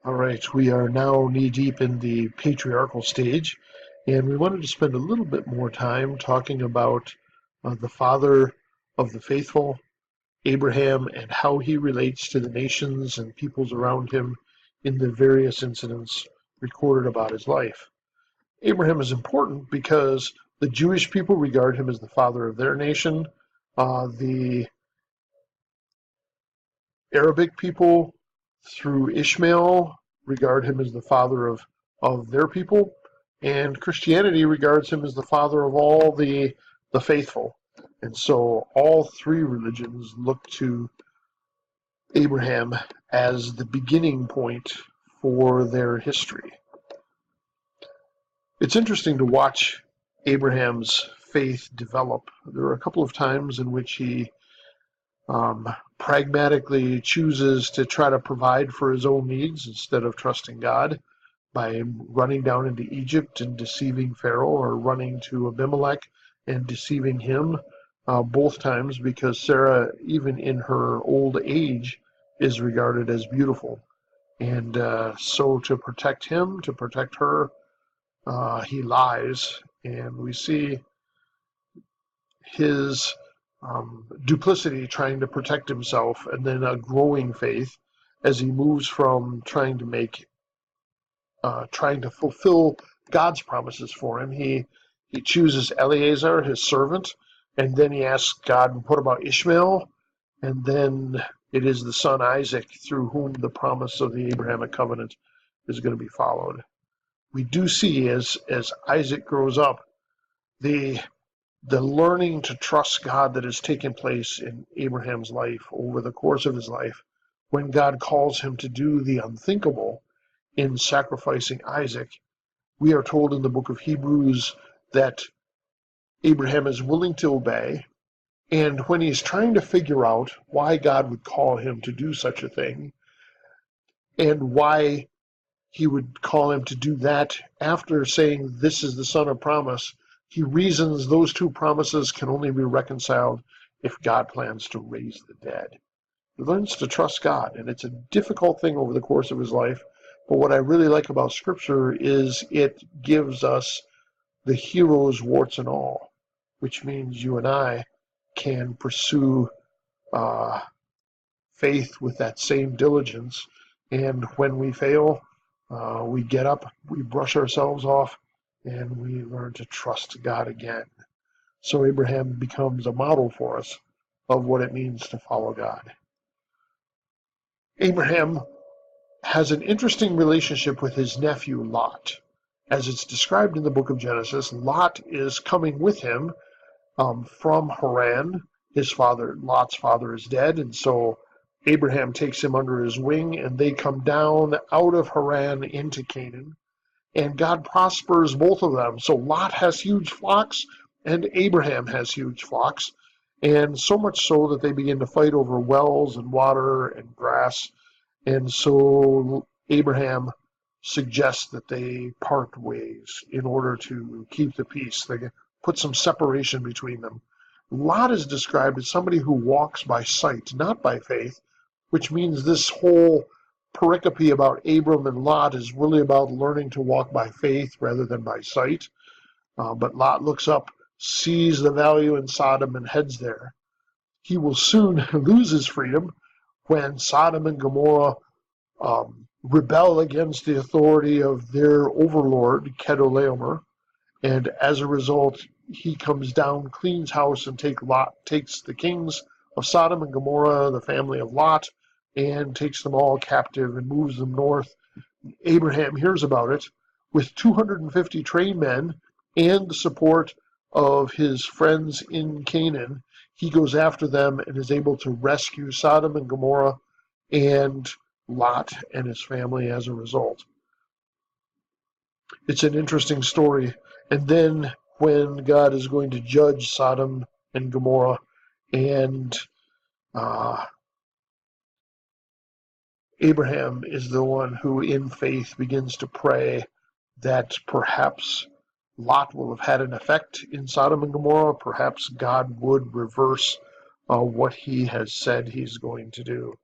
All right, we are now knee-deep in the patriarchal stage, and we wanted to spend a little bit more time talking about the father of the faithful, Abraham, and how he relates to the nations and peoples around him in the various incidents recorded about his life. Abraham is important because the Jewish people regard him as the father of their nation. The Arabic people, through Ishmael, regard him as the father of their people, and Christianity regards him as the father of all the faithful. And so all three religions look to Abraham as the beginning point for their history. It's interesting to watch Abraham's faith develop. There are a couple of times in which he pragmatically chooses to try to provide for his own needs instead of trusting God by running down into Egypt and deceiving Pharaoh, or running to Abimelech and deceiving him, both times because Sarah, even in her old age, is regarded as beautiful. And so to protect him, to protect her, he lies. And we see his duplicity trying to protect himself, and then a growing faith as he moves from trying to fulfill God's promises for him. He chooses Eleazar, his servant, and then he asks God, "What about Ishmael?" And then it is the son Isaac through whom the promise of the Abrahamic covenant is going to be followed. We do see as Isaac grows up, the learning to trust God that has taken place in Abraham's life over the course of his life, when God calls him to do the unthinkable in sacrificing Isaac. We are told in the book of Hebrews that Abraham is willing to obey, and when he's trying to figure out why God would call him to do such a thing, and why he would call him to do that after saying, "This is the son of promise," he reasons those two promises can only be reconciled if God plans to raise the dead. He learns to trust God, and it's a difficult thing over the course of his life. But what I really like about Scripture is it gives us the hero's warts and all, which means you and I can pursue uh, faith with that same diligence. And when we fail, we get up, we brush ourselves off, and we learn to trust God again. So Abraham becomes a model for us of what it means to follow God. Abraham has an interesting relationship with his nephew Lot. As it's described in the book of Genesis, Lot is coming with him from Haran. Lot's father is dead, and so Abraham takes him under his wing, and they come down out of Haran into Canaan. And God prospers both of them. So Lot has huge flocks, and Abraham has huge flocks, and so much so that they begin to fight over wells and water and grass. And so Abraham suggests that they part ways in order to keep the peace. They put some separation between them. Lot is described as somebody who walks by sight, not by faith, which means this whole pericope about Abram and Lot is really about learning to walk by faith rather than by sight. But Lot looks up, sees the value in Sodom, and heads there. He will soon lose his freedom when Sodom and Gomorrah rebel against the authority of their overlord, Chedorlaomer, and as a result, he comes down, cleans house, and takes the kings of Sodom and Gomorrah, the family of Lot, and takes them all captive and moves them north. Abraham hears about it with 250 trained men and the support of his friends in Canaan. He goes after them and is able to rescue Sodom and Gomorrah and Lot and his family as a result. It's an interesting story. And then when God is going to judge Sodom and Gomorrah, and Abraham is the one who in faith begins to pray that perhaps Lot will have had an effect in Sodom and Gomorrah. Perhaps God would reverse what he has said he's going to do.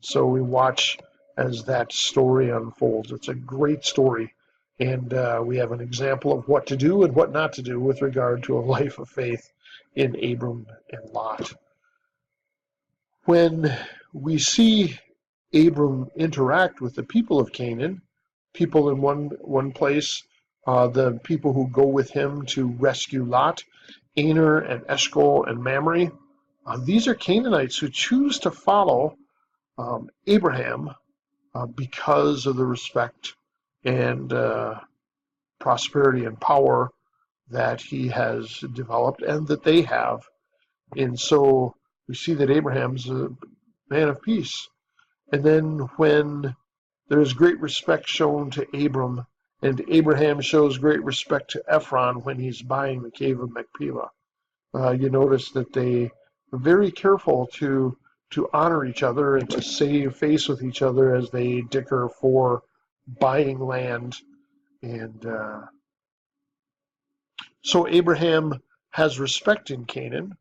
So we watch as that story unfolds. It's a great story, and we have an example of what to do and what not to do with regard to a life of faith in Abram and Lot. When we see Abram interact with the people of Canaan, people in one place, the people who go with him to rescue Lot, Aner and Eshcol and Mamre, these are Canaanites who choose to follow Abraham because of the respect and prosperity and power that he has developed and that they have. And so we see that Abraham's a man of peace. And then when there is great respect shown to Abram, and Abraham shows great respect to Ephron when he's buying the cave of Machpelah, you notice that they are very careful to honor each other and to save face with each other as they dicker for buying land. And so Abraham has respect in Canaan.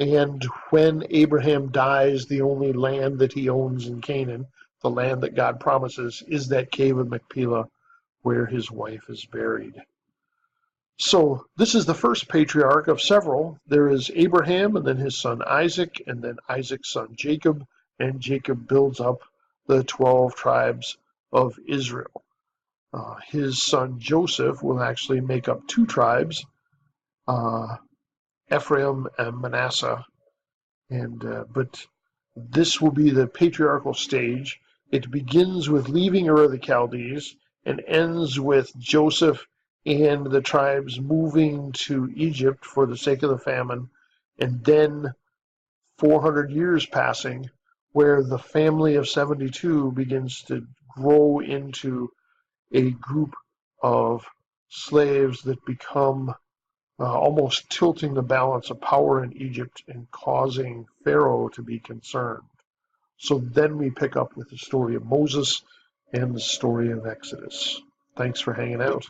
And when Abraham dies, the only land that he owns in Canaan, the land that God promises, is that cave of Machpelah where his wife is buried. So this is the first patriarch of several. There is Abraham, and then his son Isaac, and then Isaac's son Jacob, and Jacob builds up the 12 tribes of Israel. His son Joseph will actually make up 2 tribes, Ephraim and Manasseh. But this will be the patriarchal stage. It begins with leaving Ur of the Chaldees and ends with Joseph and the tribes moving to Egypt for the sake of the famine, and then 400 years passing, where the family of 72 begins to grow into a group of slaves that become almost tilting the balance of power in Egypt and causing Pharaoh to be concerned. So then we pick up with the story of Moses and the story of Exodus. Thanks for hanging out.